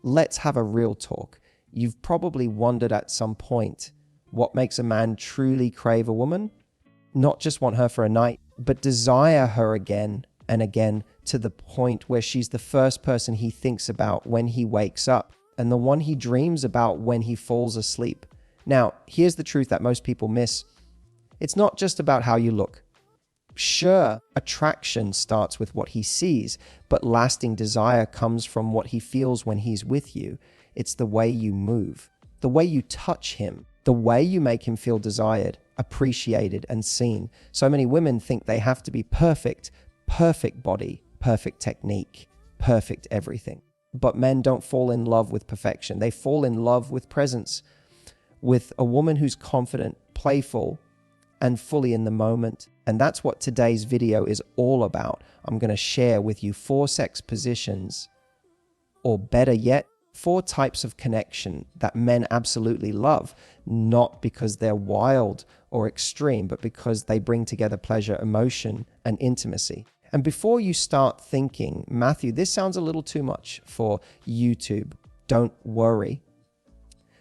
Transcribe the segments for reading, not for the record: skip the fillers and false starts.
Let's have a real talk. You've probably wondered at some point what makes a man truly crave a woman. Not just want her for a night, but desire her again and again, to the point where she's the first person he thinks about when he wakes up and the one he dreams about when he falls asleep. Now, here's the truth that most people miss. It's not just about how you look. Sure, attraction starts with what he sees, but lasting desire comes from what he feels when he's with you. It's the way you move, the way you touch him, the way you make him feel desired, appreciated, and seen. So many women think they have to be perfect body, perfect technique, perfect everything. But men don't fall in love with perfection. They fall in love with presence, with a woman who's confident, playful, and fully in the moment. And that's what today's video is all about. I'm going to share with you 4 sex positions, or better yet, 4 types of connection that men absolutely love, not because they're wild or extreme, but because they bring together pleasure, emotion, and intimacy. And before you start thinking, Matthew, this sounds a little too much for YouTube, don't worry.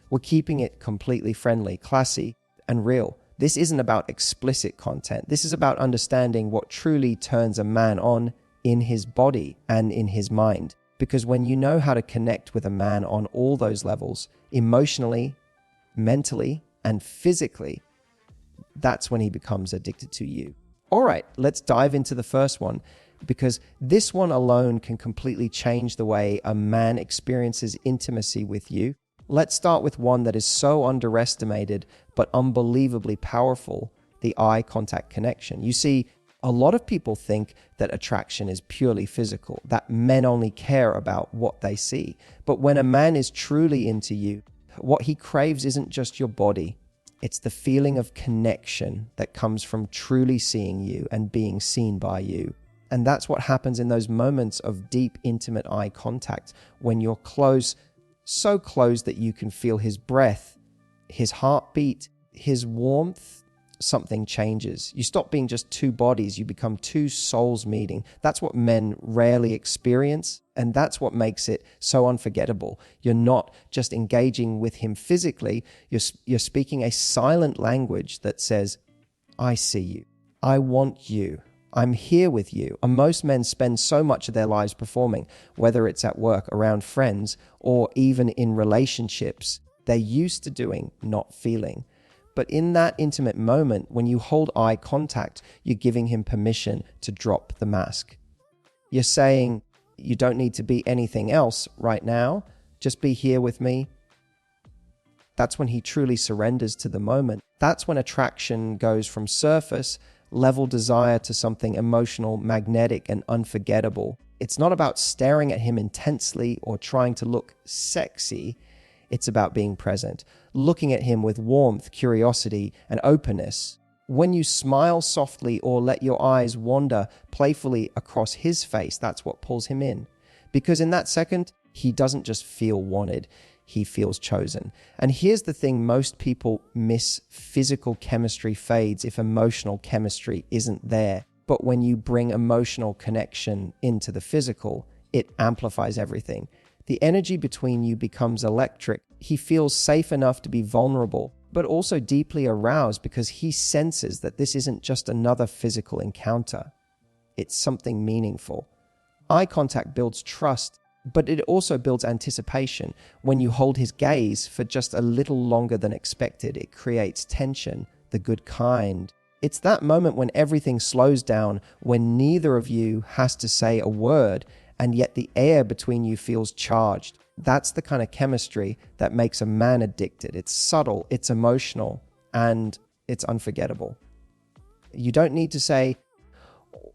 We're keeping it completely friendly, classy, and real. This isn't about explicit content. This is about understanding what truly turns a man on in his body and in his mind. Because when you know how to connect with a man on all those levels, emotionally, mentally, and physically, that's when he becomes addicted to you. All right, let's dive into the first one, because this one alone can completely change the way a man experiences intimacy with you. Let's start with one that is so underestimated, but unbelievably powerful, the eye contact connection. You see, a lot of people think that attraction is purely physical, that men only care about what they see. But when a man is truly into you, what he craves isn't just your body. It's the feeling of connection that comes from truly seeing you and being seen by you. And that's what happens in those moments of deep, intimate eye contact, when you're close, so close that you can feel his breath, his heartbeat, his warmth. Something changes. You stop being just 2 bodies, you become 2 souls meeting. That's what men rarely experience, and that's what makes it so unforgettable. You're not just engaging with him physically, you're speaking a silent language that says, I see you, I want you, I'm here with you. And most men spend so much of their lives performing, whether it's at work, around friends, or even in relationships. They're used to doing, not feeling. But in that intimate moment, when you hold eye contact, you're giving him permission to drop the mask. You're saying, you don't need to be anything else right now. Just be here with me. That's when he truly surrenders to the moment. That's when attraction goes from surface level desire to something emotional, magnetic, and unforgettable. It's not about staring at him intensely or trying to look sexy. It's about being present, looking at him with warmth, curiosity, and openness. When you smile softly or let your eyes wander playfully across his face, that's what pulls him in. Because in that second, he doesn't just feel wanted, he feels chosen. And here's the thing most people miss: physical chemistry fades if emotional chemistry isn't there. But when you bring emotional connection into the physical, it amplifies everything. The energy between you becomes electric. He feels safe enough to be vulnerable, but also deeply aroused because he senses that this isn't just another physical encounter. It's something meaningful. Eye contact builds trust, but it also builds anticipation. When you hold his gaze for just a little longer than expected, it creates tension, the good kind. It's that moment when everything slows down, when neither of you has to say a word, and yet the air between you feels charged. That's the kind of chemistry that makes a man addicted. It's subtle, it's emotional, and it's unforgettable. You don't need to say,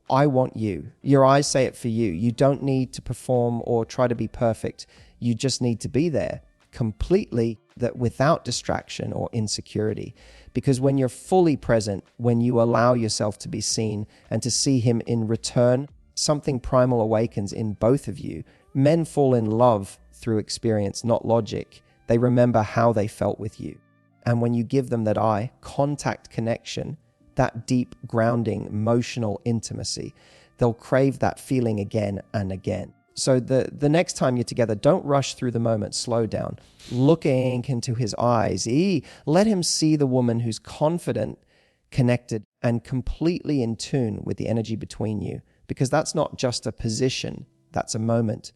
I want you. Your eyes say it for you. You don't need to perform or try to be perfect. You just need to be there completely, that without distraction or insecurity. Because when you're fully present, when you allow yourself to be seen and to see him in return, something primal awakens in both of you. Men fall in love through experience, not logic. They remember how they felt with you. And when you give them that eye contact connection, that deep, grounding, emotional intimacy, they'll crave that feeling again and again. So the next time you're together, don't rush through the moment. Slow down. Looking into his eyes. Let him see the woman who's confident, connected, and completely in tune with the energy between you. Because that's not just a position, that's a moment.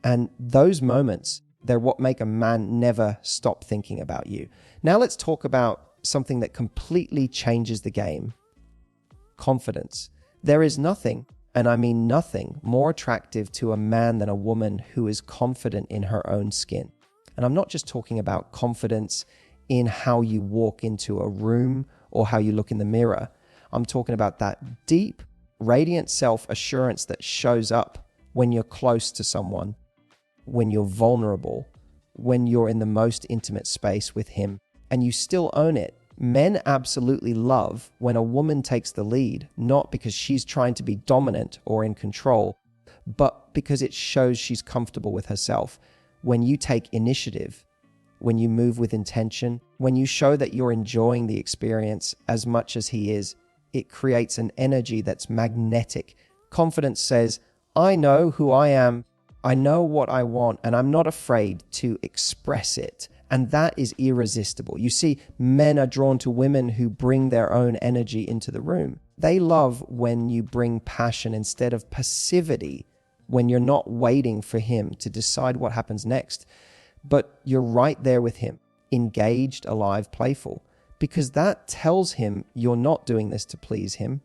And those moments, they're what make a man never stop thinking about you. Now let's talk about something that completely changes the game. Confidence. There is nothing, and I mean nothing, more attractive to a man than a woman who is confident in her own skin. And I'm not just talking about confidence in how you walk into a room or how you look in the mirror. I'm talking about that deep, radiant self-assurance that shows up when you're close to someone, when you're vulnerable, when you're in the most intimate space with him, and you still own it. Men absolutely love when a woman takes the lead, not because she's trying to be dominant or in control, but because it shows she's comfortable with herself. When you take initiative, when you move with intention, when you show that you're enjoying the experience as much as he is, it creates an energy that's magnetic. Confidence says, I know who I am, I know what I want, and I'm not afraid to express it. And that is irresistible. You see, men are drawn to women who bring their own energy into the room. They love when you bring passion instead of passivity, when you're not waiting for him to decide what happens next, but you're right there with him, engaged, alive, playful, because that tells him you're not doing this to please him.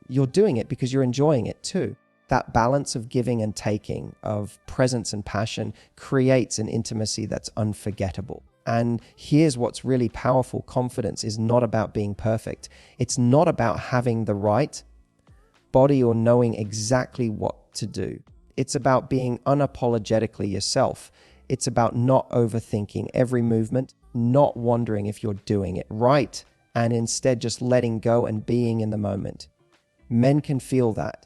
You're doing it because you're enjoying it too. That balance of giving and taking, of presence and passion, creates an intimacy that's unforgettable. And here's what's really powerful. Confidence is not about being perfect. It's not about having the right body or knowing exactly what to do. It's about being unapologetically yourself. It's about not overthinking every movement, not wondering if you're doing it right, and instead just letting go and being in the moment. Men can feel that.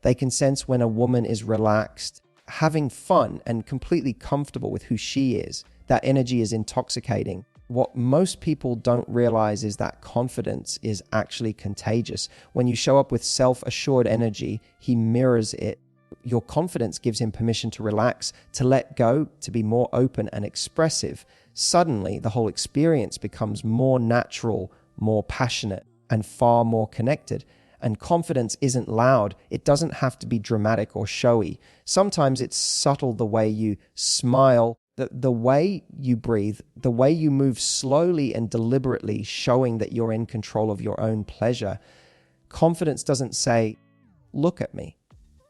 They can sense when a woman is relaxed, having fun, and completely comfortable with who she is. That energy is intoxicating. What most people don't realize is that confidence is actually contagious. When you show up with self-assured energy, he mirrors it. Your confidence gives him permission to relax, to let go, to be more open and expressive. Suddenly, the whole experience becomes more natural, more passionate, and far more connected. And confidence isn't loud. It doesn't have to be dramatic or showy. Sometimes it's subtle, the way you smile, the way you breathe, the way you move slowly and deliberately, showing that you're in control of your own pleasure. Confidence doesn't say, look at me.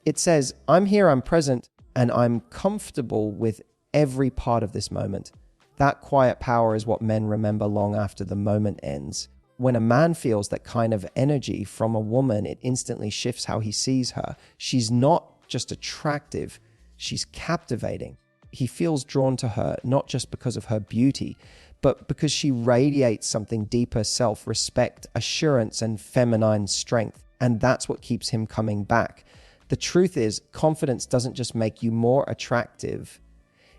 It says, I'm here, I'm present, and I'm comfortable with every part of this moment. That quiet power is what men remember long after the moment ends. When a man feels that kind of energy from a woman, it instantly shifts how he sees her. She's not just attractive, she's captivating. He feels drawn to her, not just because of her beauty, but because she radiates something deeper: self-respect, assurance, and feminine strength. And that's what keeps him coming back. The truth is, confidence doesn't just make you more attractive,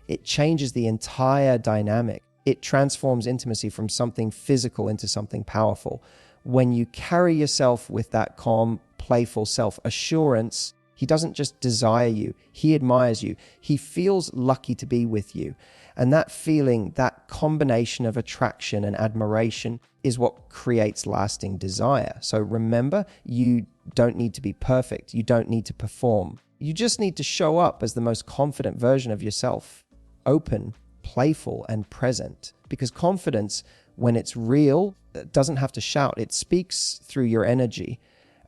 it changes the entire dynamic. It transforms intimacy from something physical into something powerful. When you carry yourself with that calm, playful self-assurance, he doesn't just desire you, he admires you. He feels lucky to be with you. And that feeling, that combination of attraction and admiration, is what creates lasting desire. So remember, you don't need to be perfect. You don't need to perform. You just need to show up as the most confident version of yourself. Open, playful, and present. Because confidence, when it's real, doesn't have to shout. It speaks through your energy.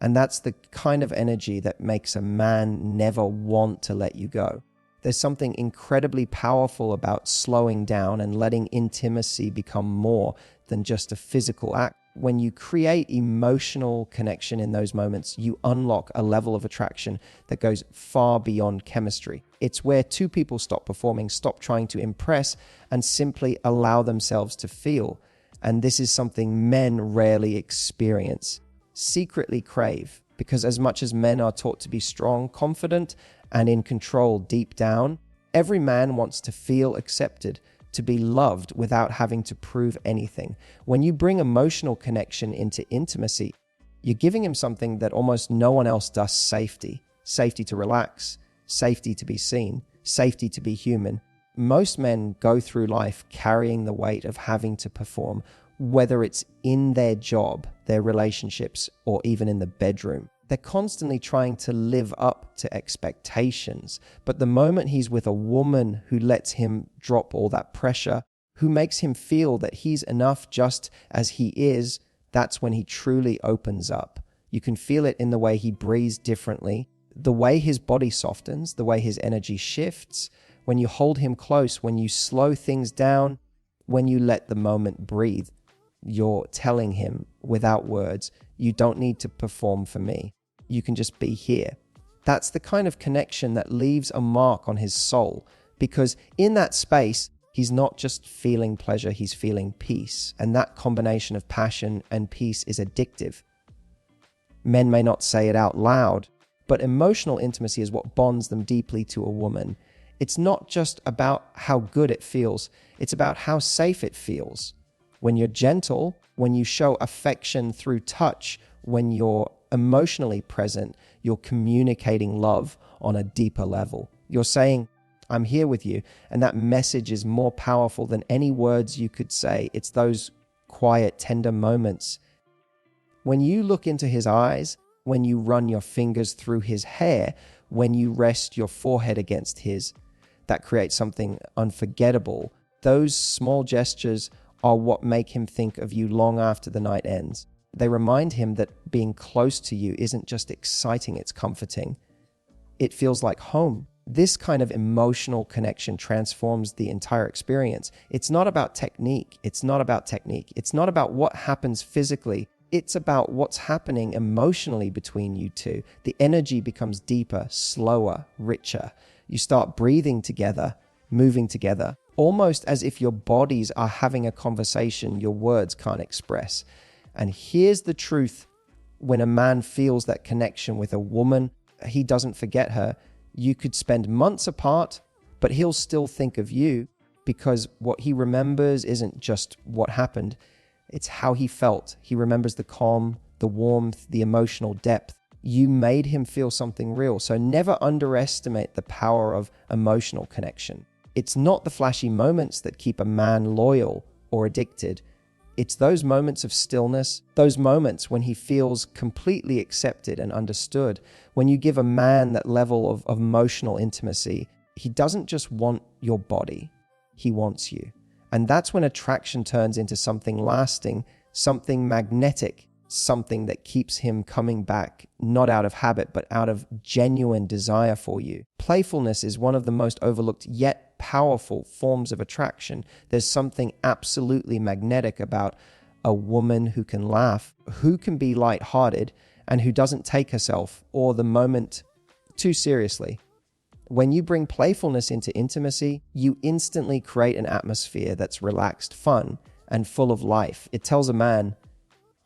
And that's the kind of energy that makes a man never want to let you go. There's something incredibly powerful about slowing down and letting intimacy become more than just a physical act. When you create emotional connection in those moments, you unlock a level of attraction that goes far beyond chemistry. It's where two people stop performing, stop trying to impress, and simply allow themselves to feel. And this is something men rarely experience, secretly crave, because as much as men are taught to be strong, confident, and in control deep down, every man wants to feel accepted, to be loved without having to prove anything. When you bring emotional connection into intimacy, you're giving him something that almost no one else does: safety. Safety to relax, safety to be seen, safety to be human. Most men go through life carrying the weight of having to perform, whether it's in their job, their relationships, or even in the bedroom. They're constantly trying to live up to expectations. But the moment he's with a woman who lets him drop all that pressure, who makes him feel that he's enough just as he is, that's when he truly opens up. You can feel it in the way he breathes differently, the way his body softens, the way his energy shifts. When you hold him close, when you slow things down, when you let the moment breathe, you're telling him without words, you don't need to perform for me. You can just be here. That's the kind of connection that leaves a mark on his soul, because in that space, he's not just feeling pleasure, he's feeling peace. And that combination of passion and peace is addictive. Men may not say it out loud, but emotional intimacy is what bonds them deeply to a woman. It's not just about how good it feels, it's about how safe it feels. When you're gentle, when you show affection through touch, when you're emotionally present, you're communicating love on a deeper level. You're saying, I'm here with you. And that message is more powerful than any words you could say. It's those quiet, tender moments. When you look into his eyes, when you run your fingers through his hair, when you rest your forehead against his, that creates something unforgettable. Those small gestures are what make him think of you long after the night ends. They remind him that being close to you isn't just exciting, it's comforting. It feels like home. This kind of emotional connection transforms the entire experience. It's not about technique. It's not about what happens physically. It's about what's happening emotionally between you two. The energy becomes deeper, slower, richer. You start breathing together, moving together, almost as if your bodies are having a conversation your words can't express. And here's the truth. When a man feels that connection with a woman, he doesn't forget her. You could spend months apart, but he'll still think of you, because what he remembers isn't just what happened. It's how he felt. He remembers the calm, the warmth, the emotional depth. You made him feel something real. So never underestimate the power of emotional connection. It's not the flashy moments that keep a man loyal or addicted. It's those moments of stillness, those moments when he feels completely accepted and understood. When you give a man that level of emotional intimacy, he doesn't just want your body, he wants you. And that's when attraction turns into something lasting, something magnetic, something that keeps him coming back, not out of habit, but out of genuine desire for you. Playfulness is one of the most overlooked yet powerful forms of attraction. There's something absolutely magnetic about a woman who can laugh, who can be lighthearted, and who doesn't take herself or the moment too seriously. When you bring playfulness into intimacy, you instantly create an atmosphere that's relaxed, fun, and full of life. It tells a man,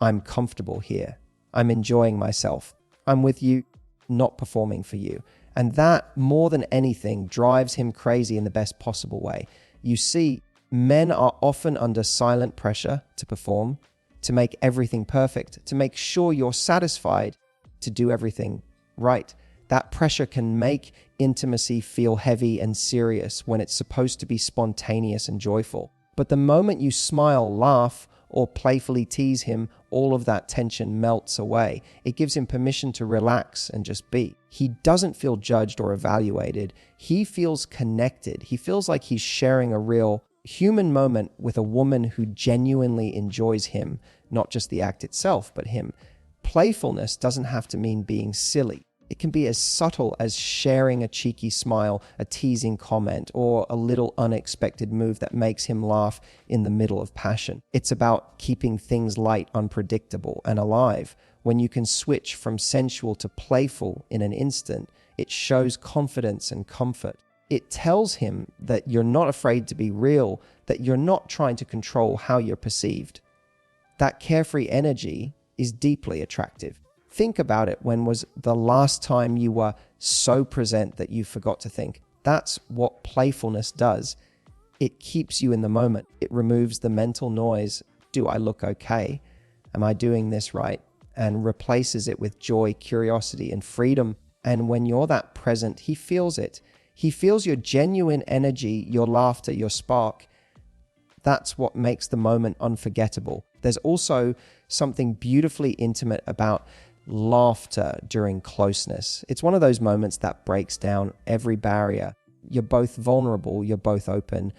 I'm comfortable here. I'm enjoying myself. I'm with you, not performing for you. And that, more than anything, drives him crazy in the best possible way. You see, men are often under silent pressure to perform, to make everything perfect, to make sure you're satisfied, to do everything right. That pressure can make intimacy feel heavy and serious when it's supposed to be spontaneous and joyful. But the moment you smile, laugh, or playfully tease him, all of that tension melts away. It gives him permission to relax and just be. He doesn't feel judged or evaluated. He feels connected. He feels like he's sharing a real human moment with a woman who genuinely enjoys him, not just the act itself, but him. Playfulness doesn't have to mean being silly. It can be as subtle as sharing a cheeky smile, a teasing comment, or a little unexpected move that makes him laugh in the middle of passion. It's about keeping things light, unpredictable, and alive. When you can switch from sensual to playful in an instant, it shows confidence and comfort. It tells him that you're not afraid to be real, that you're not trying to control how you're perceived. That carefree energy is deeply attractive. Think about it. When was the last time you were so present that you forgot to think? That's what playfulness does. It keeps you in the moment. It removes the mental noise. Do I look okay? Am I doing this right? And replaces it with joy, curiosity, and freedom. And when you're that present, he feels it. He feels your genuine energy, your laughter, your spark. That's what makes the moment unforgettable. There's also something beautifully intimate about laughter during closeness. It's one of those moments that breaks down every barrier. You're both vulnerable, you're both open,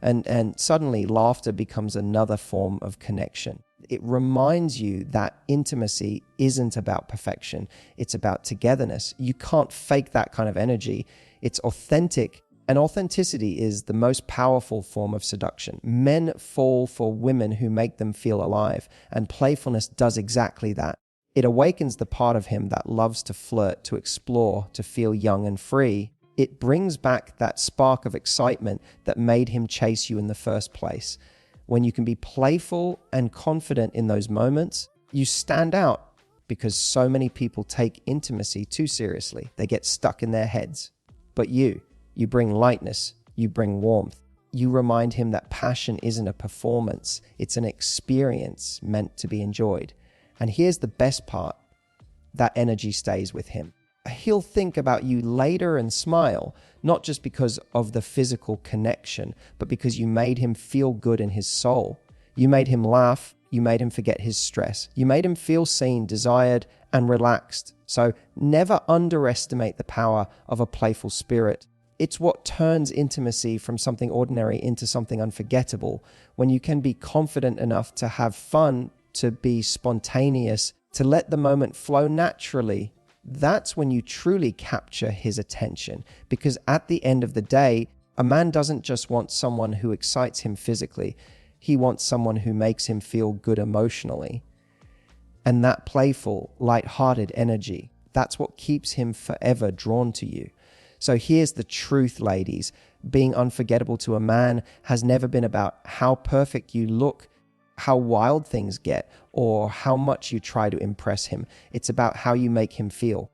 and suddenly laughter becomes another form of connection. It reminds you that intimacy isn't about perfection, it's about togetherness. You can't fake that kind of energy. It's authentic, and authenticity is the most powerful form of seduction. Men fall for women who make them feel alive, and playfulness does exactly that. It awakens the part of him that loves to flirt, to explore, to feel young and free. It brings back that spark of excitement that made him chase you in the first place. When you can be playful and confident in those moments, you stand out, because so many people take intimacy too seriously. They get stuck in their heads. But you bring lightness, you bring warmth. You remind him that passion isn't a performance, it's an experience meant to be enjoyed. And here's the best part, that energy stays with him. He'll think about you later and smile, not just because of the physical connection, but because you made him feel good in his soul. You made him laugh, you made him forget his stress. You made him feel seen, desired, and relaxed. So never underestimate the power of a playful spirit. It's what turns intimacy from something ordinary into something unforgettable. When you can be confident enough to have fun, to be spontaneous, to let the moment flow naturally, that's when you truly capture his attention. Because at the end of the day, a man doesn't just want someone who excites him physically. He wants someone who makes him feel good emotionally. And that playful, light-hearted energy, that's what keeps him forever drawn to you. So here's the truth, ladies. Being unforgettable to a man has never been about how perfect you look, how wild things get, or how much you try to impress him. It's about how you make him feel.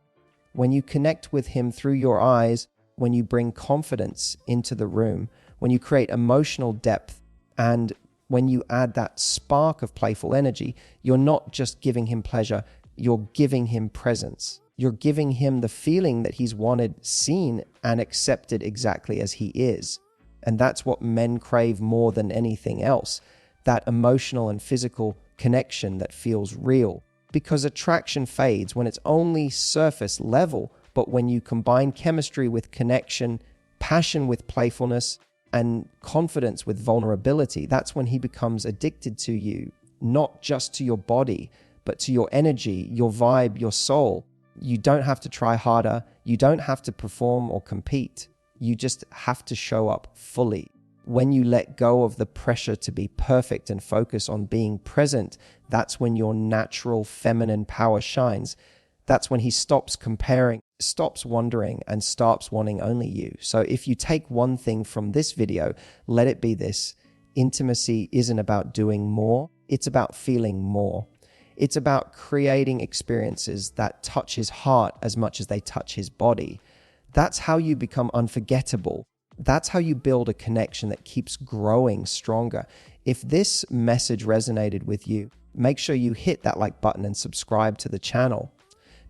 When you connect with him through your eyes, when you bring confidence into the room, when you create emotional depth, and when you add that spark of playful energy, you're not just giving him pleasure, you're giving him presence. You're giving him the feeling that he's wanted, seen, and accepted exactly as he is. And that's what men crave more than anything else. That emotional and physical connection that feels real. Because attraction fades when it's only surface level, but when you combine chemistry with connection, passion with playfulness, and confidence with vulnerability, that's when he becomes addicted to you, not just to your body, but to your energy, your vibe, your soul. You don't have to try harder. You don't have to perform or compete. You just have to show up fully. When you let go of the pressure to be perfect and focus on being present, that's when your natural feminine power shines. That's when he stops comparing, stops wondering, and starts wanting only you. So if you take one thing from this video, let it be this. Intimacy isn't about doing more. It's about feeling more. It's about creating experiences that touch his heart as much as they touch his body. That's how you become unforgettable. That's how you build a connection that keeps growing stronger. If this message resonated with you, make sure you hit that like button and subscribe to the channel,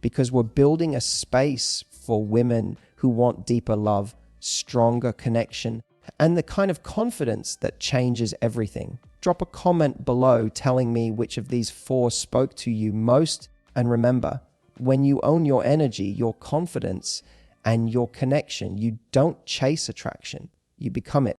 because we're building a space for women who want deeper love, stronger connection, and the kind of confidence that changes everything. Drop a comment below telling me which of these 4 spoke to you most. And remember, when you own your energy, your confidence, and your connection, you don't chase attraction, you become it.